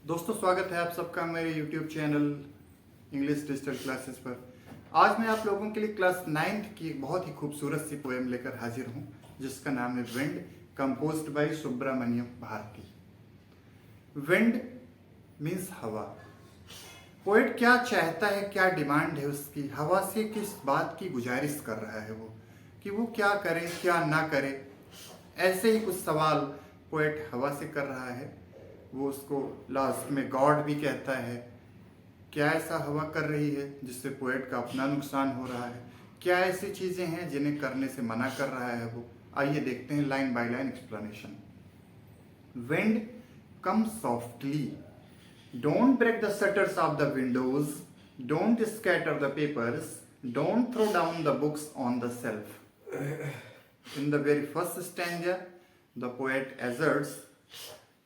दोस्तों स्वागत है आप सबका मेरे YouTube channel English digital classes पर। आज मैं आप लोगों के लिए क्लास 9th की एक बहुत ही खूबसूरत सी पोएम लेकर हाजिर हूँ जिसका नाम है wind, composed by Subramania Bharati. Wind means हवा। पोएट क्या चाहता है, क्या डिमांड है उसकी, हवा से किस बात की गुजारिश कर रहा है वो कि वो क्या करे क्या ना करे। ऐसे ही कुछ सवाल पोएट हवा से कर रहा है। वो उसको लास्ट में गॉड भी कहता है। क्या ऐसा हवा कर रही है जिससे पोएट का अपना नुकसान हो रहा है? क्या ऐसी चीज़ें हैं जिन्हें करने से मना कर रहा है वो? आइए देखते हैं line by line explanation. Wind come softly, don't break the shutters of the windows, don't scatter the papers, don't throw down the books on the shelf. In the very first stanza, the poet asserts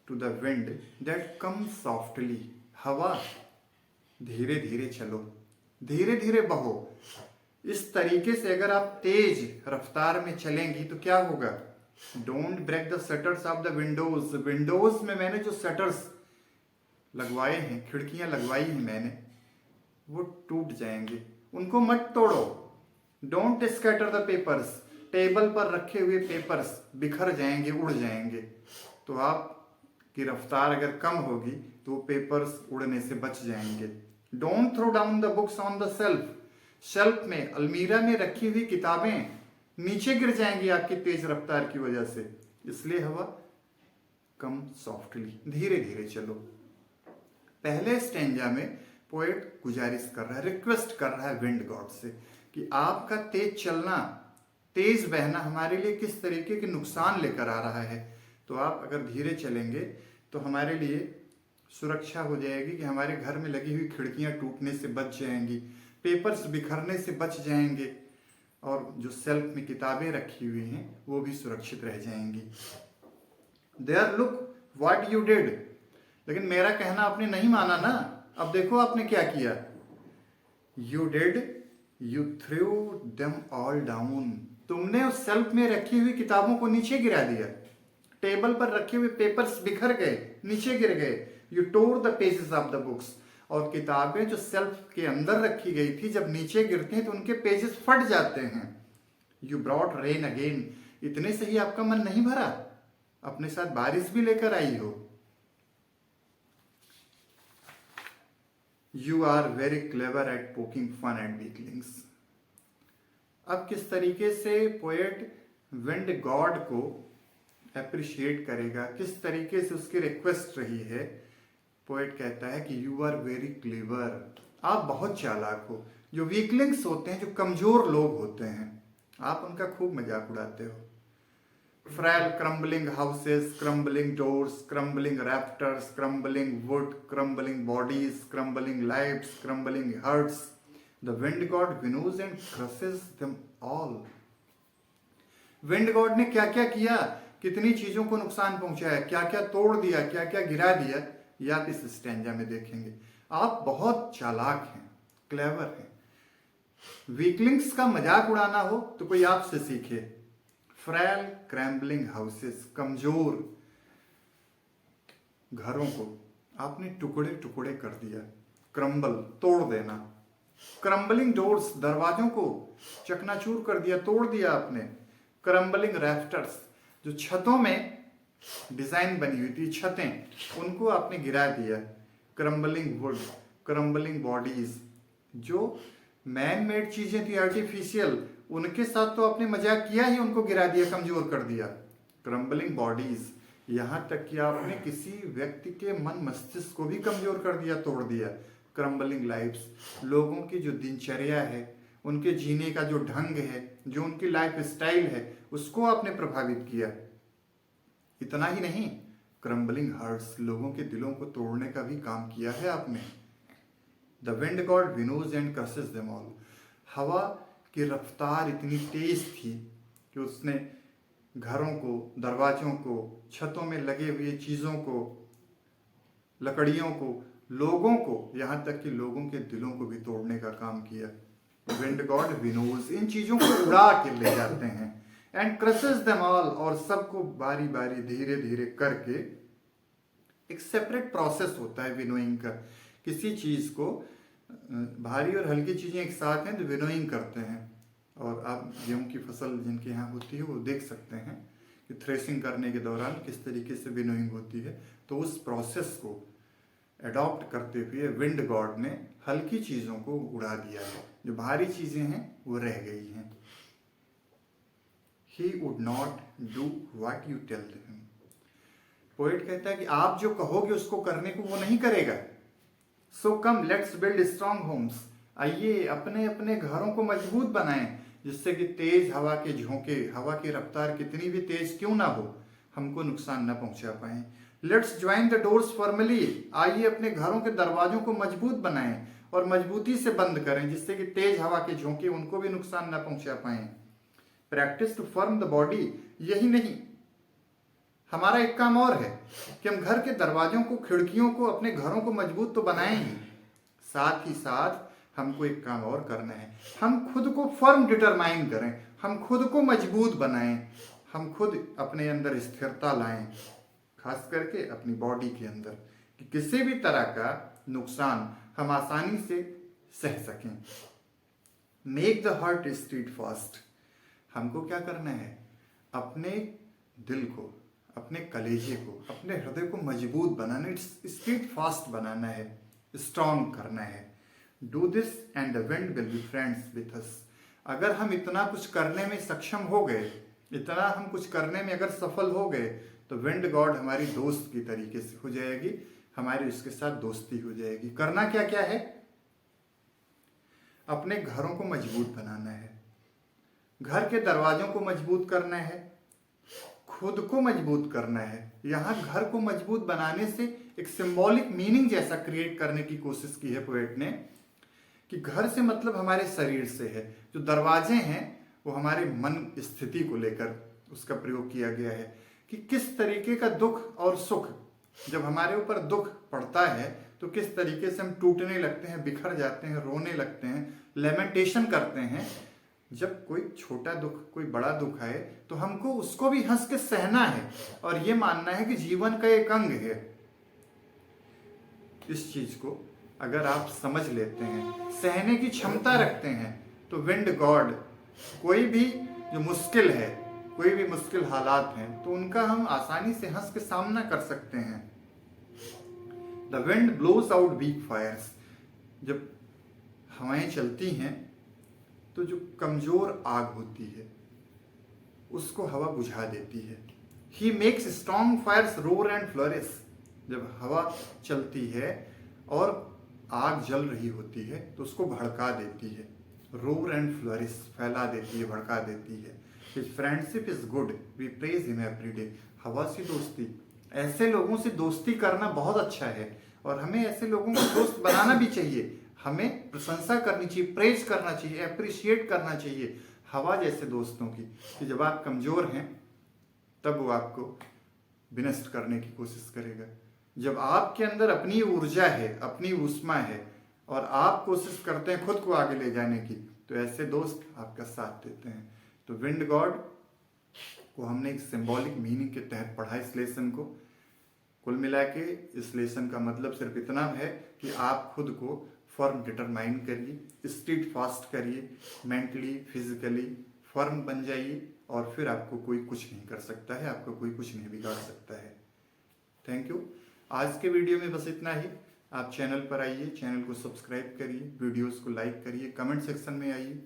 to the wind that come softly. हवा धीरे धीरे चलो, धीरे धीरे बहो। इस तरीके से अगर आप तेज रफ्तार में चलेंगी तो क्या होगा? Don't break the shutters of the windows. Windows में मैंने जो शटर्स लगवाए हैं, खिड़कियां लगवाई हैं मैंने, वो टूट जाएंगे, उनको मत तोड़ो। Don't scatter the papers. Table पर रखे हुए पेपर्स बिखर जाएंगे, उड़ जाएंगे। तो आपकी रफ्तार अगर कम होगी तो पेपर्स उड़ने से बच जाएंगे। Don't throw down the books on the shelf. Shelf में, अलमीरा में रखी हुई किताबें नीचे गिर जाएंगी आपकी तेज रफ्तार की वजह से। इसलिए हवा कम सॉफ्टली, धीरे धीरे चलो। पहले स्टेंजा में पोएट गुजारिश कर रहा है, रिक्वेस्ट कर रहा है विंड गॉड से कि आपका तेज चलना, तेज बहना हमारे लिए किस तरीके के नुकसान लेकर आ रहा है। तो आप अगर धीरे चलेंगे तो हमारे लिए सुरक्षा हो जाएगी कि हमारे घर में लगी हुई खिड़कियां टूटने से बच जाएंगी, पेपर्स बिखरने से बच जाएंगे, और जो शेल्फ में किताबें रखी हुई हैं वो भी सुरक्षित रह जाएंगी। There look what you did. लेकिन मेरा कहना आपने नहीं माना ना। अब देखो आपने क्या किया। You did, you through them all down. तुमने उस शेल्फ में रखी हुई किताबों को नीचे गिरा दिया। टेबल पर रखे हुए पेपर्स बिखर गए, नीचे गिर गए। You tore the pages of the books. और किताबें जो शेल्फ के अंदर रखी गई थी, जब नीचे गिरती हैं तो उनके पेजेस फट जाते हैं। You brought rain again. इतने से ही आपका मन नहीं भरा, अपने साथ बारिश भी लेकर आई हो। You are very clever at poking fun and weaklings. अब किस तरीके से पोएट विंड गॉड को अप्रिशिएट करेगा, किस तरीके से उसकी रिक्वेस्ट रही है। पोएट कहता है कि यू आर वेरी क्लेवर, आप बहुत चालाक हो। जो वीकलिंग्स होते हैं, जो कमजोर लोग होते हैं, आप उनका खूब मजाक उड़ाते हो। Frail crumbling houses, crumbling doors, crumbling rafters, crumbling wood, crumbling bodies, crumbling lives, crumbling hearts, the wind god winnows and crushes them all. Wind god ने क्या क्या किया, कितनी चीजों को नुकसान पहुंचाया, क्या क्या तोड़ दिया, क्या क्या गिरा दिया, ये आप इस स्टैंजा में देखेंगे। आप बहुत चालाक हैं, क्लेवर हैं। वीकलिंग्स का मजाक उड़ाना हो तो कोई आपसे सीखे। फ्रैल क्रैम्बलिंग हाउसेस, कमजोर घरों को आपने टुकड़े टुकड़े कर दिया। क्रम्बल, तोड़ देना। क्रम्बलिंग डोर्स, दरवाजों को चकनाचूर कर दिया, तोड़ दिया आपने। क्रम्बलिंग रैफ्टर्स, जो छतों में डिजाइन बनी हुई थी छतें, उनको आपने गिरा दिया। क्रम्बलिंग वुड, क्रम्बलिंग बॉडीज, जो मैन मेड चीजें थी आर्टिफिशियल, उनके साथ तो आपने मजाक किया ही, उनको गिरा दिया, कमजोर कर दिया। क्रम्बलिंग बॉडीज, यहां तक कि आपने किसी व्यक्ति के मन मस्तिष्क को भी कमजोर कर दिया, तोड़ दिया। क्रम्बलिंग लाइफ्स, लोगों की जो दिनचर्या है, उनके जीने का जो ढंग है, जो उनकी लाइफ स्टाइल है, उसको आपने प्रभावित किया। इतना ही नहीं, क्रम्बलिंग हार्ट्स, लोगों के दिलों को तोड़ने का भी काम किया है आपने। The wind god winnows and crushes them all. हवा की रफ्तार इतनी तेज थी कि उसने घरों को, दरवाजों को, छतों में लगे हुए चीजों को, लकड़ियों को, लोगों को, यहां तक कि लोगों के दिलों को भी तोड़ने का काम किया। विंड गॉड विनोज, इन चीजों को उड़ा के ले जाते हैं। एंड क्रसेस देम ऑल, और सबको बारी बारी धीरे धीरे करके एक सेपरेट प्रोसेस होता है विनोइंग का। किसी चीज़ को भारी और हल्की चीज़ें एक साथ हैं तो विनोइंग करते हैं। और आप गेहूं की फसल जिनके यहाँ होती है वो देख सकते हैं कि थ्रेसिंग करने के दौरान किस तरीके से विनोइंग होती है। तो उस प्रोसेस को अडॉप्ट करते हुए विंड गॉड ने हल्की चीज़ों को उड़ा दिया है, जो भारी चीज़ें हैं वो रह गई हैं। He would not do what you tell him. Poet कहता है कि आप जो कहोगे उसको करने को वो नहीं करेगा। So come let's build strong homes. आइए अपने अपने घरों को मजबूत बनाएं, जिससे कि तेज हवा के झोंके, हवा की रफ्तार कितनी भी तेज क्यों ना हो, हमको नुकसान ना पहुंचा पाए। Let's join the doors formally. आइए अपने घरों के दरवाजों को मजबूत बनाएं और मजबूती से बंद करें, जिससे कि तेज हवा के झोंके उनको भी नुकसान ना पहुंचा पाए। Practice to firm the body. यही नहीं, हमारा एक काम और है कि हम घर के दरवाजों को, खिड़कियों को, अपने घरों को मजबूत तो बनाएं ही, साथ ही साथ हमको एक काम और करना है। हम खुद को फर्म डिटरमाइन करें, हम खुद को मजबूत बनाएं, हम खुद अपने अंदर स्थिरता लाएं, खास करके अपनी बॉडी के अंदर, कि किसी भी तरह का नुकसान हम आसानी से सह सकें। Make the heart stead fast. हमको क्या करना है? अपने दिल को, अपने कलेजे को, अपने हृदय को मजबूत बनाना, स्टीड फास्ट बनाना है, स्ट्रॉन्ग करना है। Do this and the wind will be friends with us. अगर हम इतना कुछ करने में सक्षम हो गए, इतना हम कुछ करने में अगर सफल हो गए, तो विंड गॉड हमारी दोस्त की तरीके से हो जाएगी, हमारी उसके साथ दोस्ती हो जाएगी। करना क्या क्या है? अपने घरों को मजबूत बनाना है, घर के दरवाजों को मजबूत करना है, खुद को मजबूत करना है। यहाँ घर को मजबूत बनाने से एक सिंबॉलिक मीनिंग जैसा क्रिएट करने की कोशिश की है पोएट ने, कि घर से मतलब हमारे शरीर से है, जो दरवाजे हैं वो हमारे मन स्थिति को लेकर उसका प्रयोग किया गया है, कि किस तरीके का दुख और सुख, जब हमारे ऊपर दुख पड़ता है तो किस तरीके से हम टूटने लगते हैं, बिखर जाते हैं, रोने लगते हैं, लेमेंटेशन करते हैं। जब कोई छोटा दुख, कोई बड़ा दुख आए तो हमको उसको भी हंस के सहना है और ये मानना है कि जीवन का एक अंग है। इस चीज को अगर आप समझ लेते हैं, सहने की क्षमता रखते हैं, तो विंड गॉड कोई भी जो मुश्किल है, कोई भी मुश्किल हालात हैं, तो उनका हम आसानी से हंस के सामना कर सकते हैं। The wind blows out weak fires. जब हवाएं चलती हैं तो जो कमजोर आग होती है उसको हवा बुझा देती है। He makes strong fires roar and flourish. जब हवा चलती है और आग जल रही होती है तो उसको भड़का देती है, रोर एंड फ्लरिश, फैला देती है, भड़का देती है। His friendship is good, we praise him every day. हवा से दोस्ती, ऐसे लोगों से दोस्ती करना बहुत अच्छा है और हमें ऐसे लोगों को दोस्त बनाना भी चाहिए। हमें प्रशंसा करनी चाहिए, प्रेज करना चाहिए, अप्रिशिएट करना चाहिए हवा जैसे दोस्तों की, कि जब आप कमजोर हैं तब वो आपको विनष्ट करने की कोशिश करेगा। जब आपके अंदर अपनी ऊर्जा है, अपनी ऊष्मा है और आप कोशिश करते हैं खुद को आगे ले जाने की, तो ऐसे दोस्त आपका साथ देते हैं। तो विंड गॉड को हमने एक सिंबॉलिक मीनिंग के तहत पढ़ा इस लेसन को। कुल मिला के इस लेसन का मतलब सिर्फ इतना है कि आप खुद को फर्म डिटरमाइन करिए, स्टीड फास्ट करिए, मेंटली फिजिकली फर्म बन जाइए और फिर आपको कोई कुछ नहीं कर सकता है, आपको कोई कुछ नहीं बिगाड़ सकता है। Thank you. आज के वीडियो में बस इतना ही। आप चैनल पर आइए, चैनल को सब्सक्राइब करिए, वीडियोस को लाइक करिए, कमेंट सेक्शन में आइए।